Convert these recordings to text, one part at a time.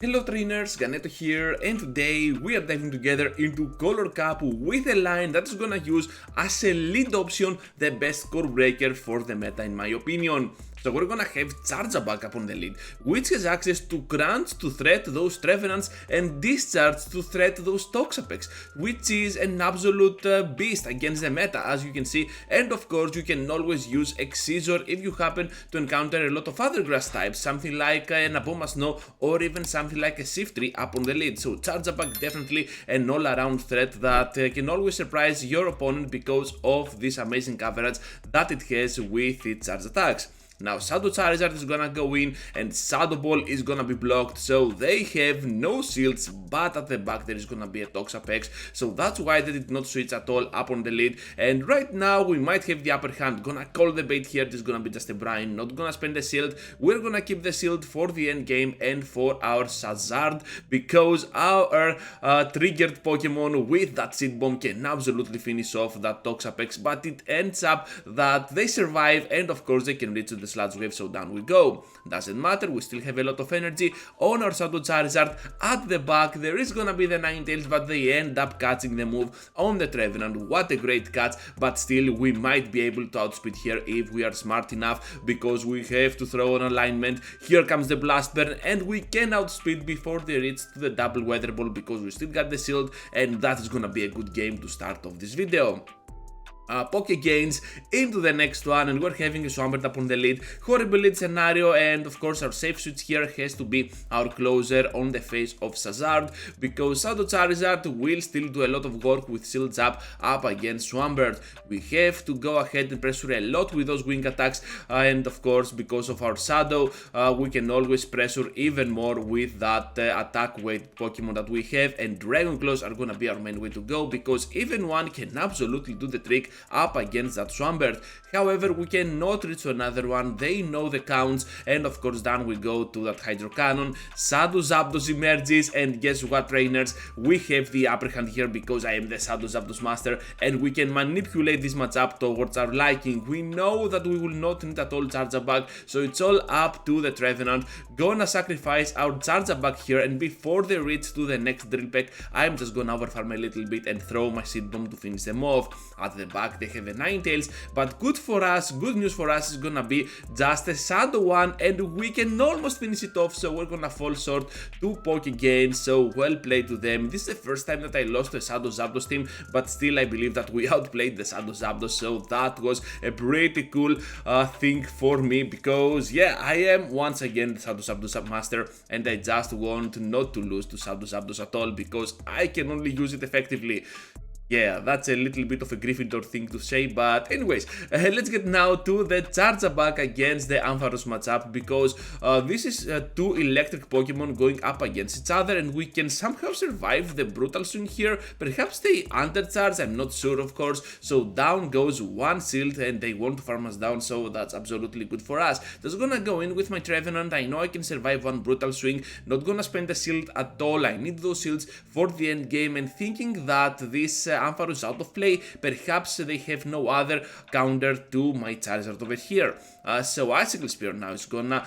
Hello trainers, Ganeto here, and today we are diving together into Color Cup with a line that is gonna use as a lead option the best Corebreaker for the meta in my opinion. So we're gonna have Charjabuf up on the lead, which has access to Crunch to threat those Trevenants and Discharge to threat those Toxapex, which is an absolute beast against the meta as you can see, and of course you can always use Excisor if you happen to encounter a lot of other grass types, something like an Aboma Snow or even something like a Shiftry up on the lead. So Charjabuf definitely an all-around threat that can always surprise your opponent because of this amazing coverage that it has with its charge attacks. Now Shadow Charizard is gonna go in and Shadow Ball is gonna be blocked, so they have no shields, but at the back there is gonna be a Toxapex, so that's why they did not switch at all up on the lead. And right now we might have the upper hand. Gonna call the bait here. This is gonna be just a Brine, not gonna spend the shield. We're gonna keep the shield for the end game and for our Charizard, because our triggered Pokemon with that Seed Bomb can absolutely finish off that Toxapex, but it ends up that they survive and of course they can reach the Sludge Wave, so down we go. Doesn't matter, we still have a lot of energy on our Shadow Charizard. At the back there is gonna be the Ninetales, but they end up catching the move on the Trevenant. What a great catch, but still we might be able to outspeed here if we are smart enough, because we have to throw an alignment. Here comes the Blast Burn and we can outspeed before they reach to the double Weather Ball, because we still got the shield, and that is gonna be a good game to start off this video. Poke gains into the next one, and we're having a Swampert up on the lead. Horrible lead scenario, and of course our safe switch here has to be our closer on the face of Charizard, because Shadow Charizard will still do a lot of work with shields up against Swampert. We have to go ahead and pressure a lot with those wing attacks, and of course because of our Shadow we can always pressure even more with that attack weight Pokemon that we have, and Dragon Claws are gonna be our main way to go, because even one can absolutely do the trick up against that Swampert. However, we cannot reach to another one. They know the counts, and of course down we go to that Hydro Cannon. Shadow Zapdos emerges, and guess what trainers, we have the upper hand here because I am the Shadow Zapdos master, and we can manipulate this matchup towards our liking. We know that we will not need at all Charjabuf, so it's all up to the Trevenant. Gonna sacrifice our Charjabuf here, and before they reach to the next Drill Peck, I'm just gonna overfarm a little bit and throw my Seed Bomb to finish them off. At the back they have a Ninetales, but good news for us is gonna be just a Shadow one, and we can almost finish it off, so we're gonna fall short 2 Poke gains, so well played to them. This is the first time that I lost to a Shadow Zapdos team, but still I believe that we outplayed the Shadow Zapdos, so that was a pretty cool thing for me, because yeah, I am once again the Shadow Zapdos master, and I just want not to lose to Shadow Zapdos at all, because I can only use it effectively. Yeah, that's a little bit of a Gryffindor thing to say, but anyways, let's get now to the Charjabuf against the Ampharos matchup, because this is 2 electric Pokemon going up against each other, and we can somehow survive the Brutal Swing here. Perhaps they undercharge, I'm not sure of course, so down goes 1 shield, and they want to farm us down, so that's absolutely good for us. Just gonna go in with my Trevenant. I know I can survive 1 Brutal Swing, not gonna spend the shield at all. I need those shields for the end game, and thinking that this Ampharos out of play, perhaps they have no other counter to my Charizard over here. So Icicle Spear now is gonna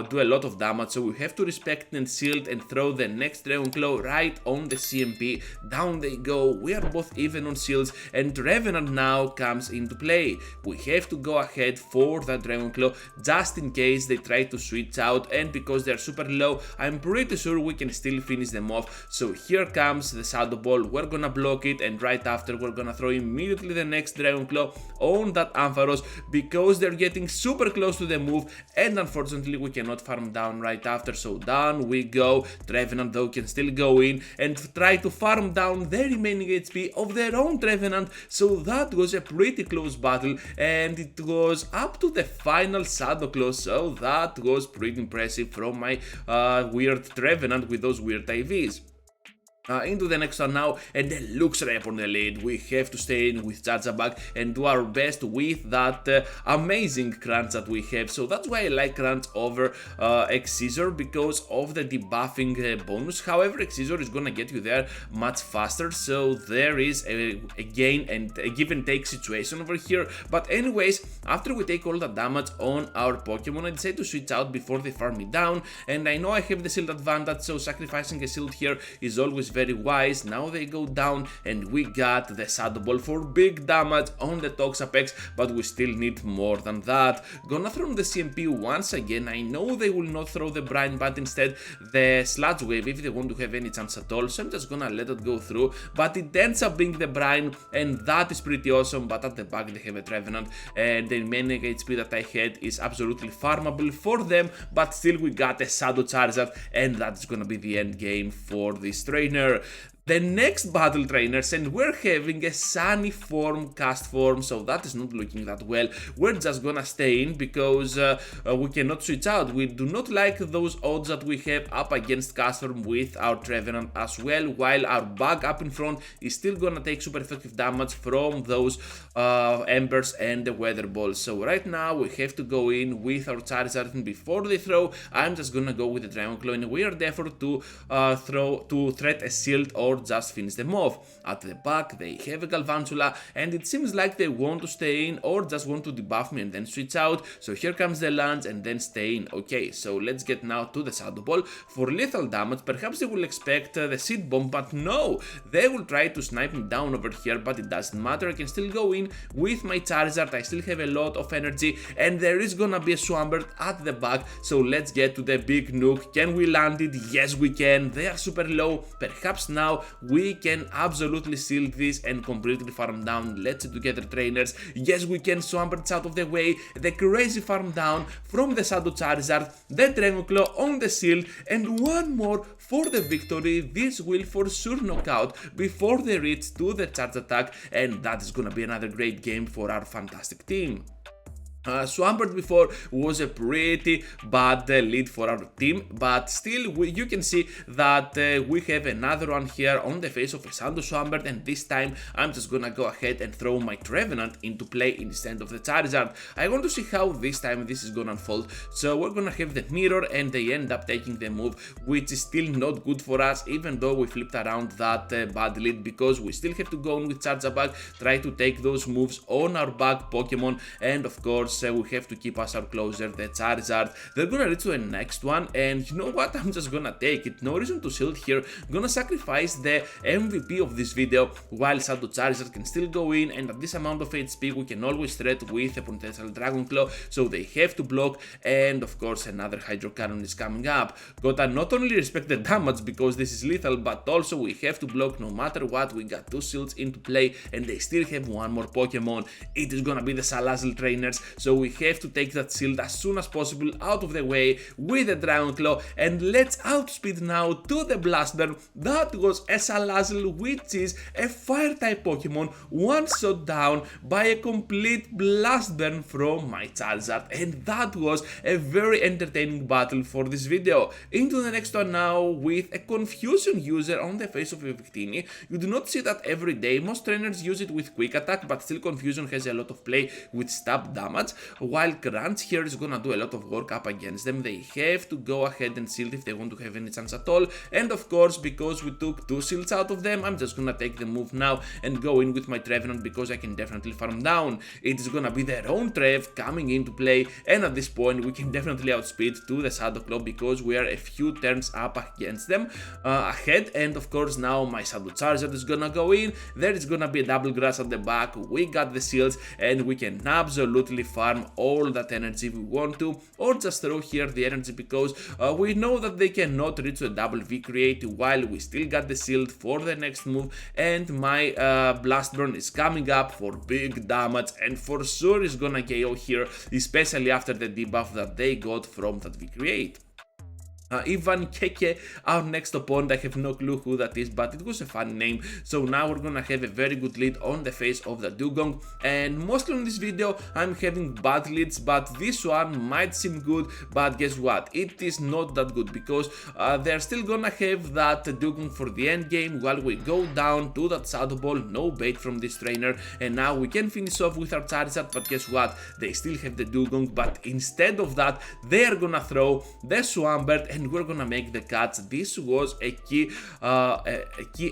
do a lot of damage, so we have to respect and shield and throw the next Dragon Claw right on the CMP. Down they go, we are both even on shields, and Revenant now comes into play. We have to go ahead for that Dragon Claw just in case they try to switch out, and because they're super low, I'm pretty sure we can still finish them off. So here comes the Shadow Ball, we're gonna block it, and right after we're gonna throw immediately the next Dragon Claw on that Ampharos, because they're getting super close to the move, and unfortunately we cannot farm down right after, so down we go. Trevenant though can still go in and try to farm down the remaining HP of their own Trevenant, so that was a pretty close battle, and it was up to the final Shadow Claw, so that was pretty impressive from my weird Trevenant with those weird IVs. Into the next one now, and the looks rep on the lead. We have to stay in with Charjabuf and do our best with that amazing crunch that we have. So that's why I like crunch over X-Scissor, because of the debuffing bonus. However, X-Scissor is gonna get you there much faster, so there is a gain and a give and take situation over here. But anyways, after we take all the damage on our Pokemon, I decide to switch out before they farm me down, and I know I have the shield advantage, so sacrificing a shield here is always very wise. Now they go down, and we got the Shadow Ball for big damage on the Toxapex, but we still need more than that. Gonna throw the CMP once again. I know they will not throw the Brine, but instead the Sludge Wave if they want to have any chance at all, so I'm just gonna let it go through, but it ends up being the Brine, and that is pretty awesome. But at the back they have a Trevenant, and the remaining HP that I had is absolutely farmable for them, but still we got a Shadow Charizard, and that's gonna be the end game for this trainer. The next battle, trainers, and we're having a Sunny form, cast form, so that is not looking that well. We're just gonna stay in because we cannot switch out. We do not like those odds that we have up against cast form with our Trevenant as well, while our bug up in front is still gonna take super effective damage from those Embers and the Weather Balls. So right now we have to go in with our Charizard, and before they throw, I'm just gonna go with the Dragon Claw, and we are therefore to threat a shield or just finish them off. At the back they have a Galvantula, and it seems like they want to stay in or just want to debuff me and then switch out. So here comes the lunge and then stay in. Okay, so let's get now to the Shadow Ball for lethal damage. Perhaps they will expect the Seed Bomb, but no, they will try to snipe me down over here, but it doesn't matter. I can still go in with my Charizard. I still have a lot of energy, and there is gonna be a Swampert at the back, so let's get to the big nuke. Can we land it? Yes, we can. They are super low. Perhaps now we can absolutely seal this and completely farm down. Let's do together, trainers. Yes, we can. Swampert's out of the way. The crazy farm down from the Shadow Charizard, the Dragon Claw on the shield, and one more for the victory. This will for sure knock out before they reach to the charge attack, and that is gonna be another great game for our fantastic team. Swampert before was a pretty bad lead for our team, but still you can see that we have another one here on the face of a Shadow Swampert, and this time I'm just gonna go ahead and throw my Trevenant into play instead of the Charizard. I want to see how this time this is gonna unfold. So we're gonna have the Mirror, and they end up taking the move, which is still not good for us, even though we flipped around that bad lead, because we still have to go on with Charjabuf, try to take those moves on our back Pokemon, and of course we have to keep us our closer, the Charizard. They're gonna reach to the next one, and you know what, I'm just gonna take it. No reason to shield here. Gonna sacrifice the MVP of this video, while Shadow Charizard can still go in, and at this amount of HP we can always threat with a potential Dragon Claw, so they have to block, and of course another Hydro Cannon is coming up. Gotta not only respect the damage because this is lethal, but also we have to block no matter what. We got two shields into play, and they still have one more Pokemon. It is gonna be the Salazzle, trainers, so we have to take that shield as soon as possible out of the way with the Dragon Claw, and let's outspeed now to the Blast Burn. That was a Salazzle, which is a fire type Pokemon, one shot down by a complete Blast Burn from my Charizard, and that was a very entertaining battle for this video. Into the next one now with a Confusion user on the face of a Victini. You do not see that every day. Most trainers use it with Quick Attack, but still Confusion has a lot of play with stab damage, while Crunch here is gonna do a lot of work up against them. They have to go ahead and shield if they want to have any chance at all, and of course because we took two shields out of them, I'm just gonna take the move now and go in with my Trevenant because I can definitely farm down. It is gonna be their own Trev coming into play, and at this point we can definitely outspeed to the Shadow Claw because we are a few turns up against them ahead, and of course now my Shadow Charizard is gonna go in. There is gonna be a double grass at the back. We got the shields, and we can absolutely farm all that energy we want to, or just throw here the energy because we know that they cannot reach a double V create while we still got the shield for the next move, and my Blast Burn is coming up for big damage, and for sure is gonna KO here, especially after the debuff that they got from that V create. Ivan Keke, our next opponent. I have no clue who that is, but it was a funny name. So now we're gonna have a very good lead on the face of the Dugong, and mostly on this video I'm having bad leads, but this one might seem good, but guess what, it is not that good, because they're still gonna have that Dugong for the end game while we go down to that Shadow Ball. No bait from this trainer, and now we can finish off with our Charizard, but guess what, they still have the Dugong, but instead of that they are gonna throw the Swampert and we're gonna make the catch. This was a key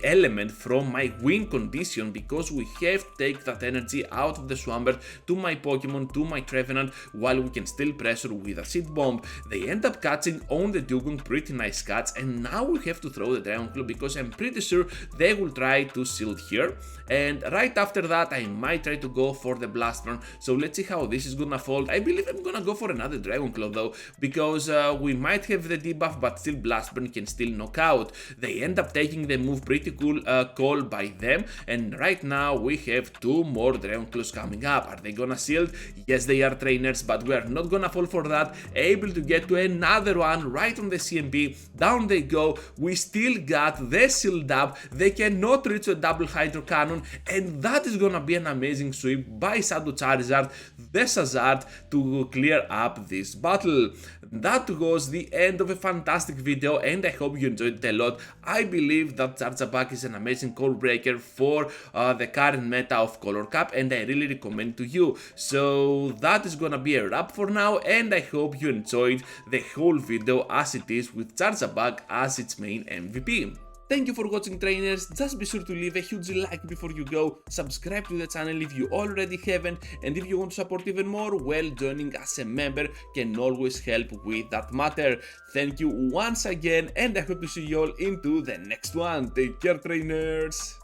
element from my win condition, because we have to take that energy out of the Swampert to my Pokemon, to my Trevenant, while we can still pressure with a Seed Bomb. They end up catching on the Dugong, pretty nice catch, and now we have to throw the Dragon Claw, because I'm pretty sure they will try to shield here, and right after that I might try to go for the Blast Burn. So let's see how this is gonna fold. I believe I'm gonna go for another Dragon Claw though, because we might have the debuff, but still Blast Burn can still knock out. They end up taking the move, pretty cool call by them, and right now we have two more Dragon Claws coming up. Are they gonna shield? Yes, they are, trainers, but we are not gonna fall for that. Able to get to another one right on the CMB. Down they go. We still got the shield up. They cannot reach a double Hydro Cannon, and that is gonna be an amazing sweep by Shadow Charizard, the Charizard, to clear up this battle. That was the end of a fantastic video, and I hope you enjoyed it a lot. I believe that Charjabuf is an amazing Corebreaker for the current meta of Color Cup, and I really recommend it to you. So that is gonna be a wrap for now, and I hope you enjoyed the whole video as it is, with Charjabuf as its main MVP. Thank you for watching, trainers. Just be sure to leave a huge like before you go, subscribe to the channel if you already haven't, and if you want to support even more, well, joining as a member can always help with that matter. Thank you once again, and I hope to see you all into the next one. Take care, trainers.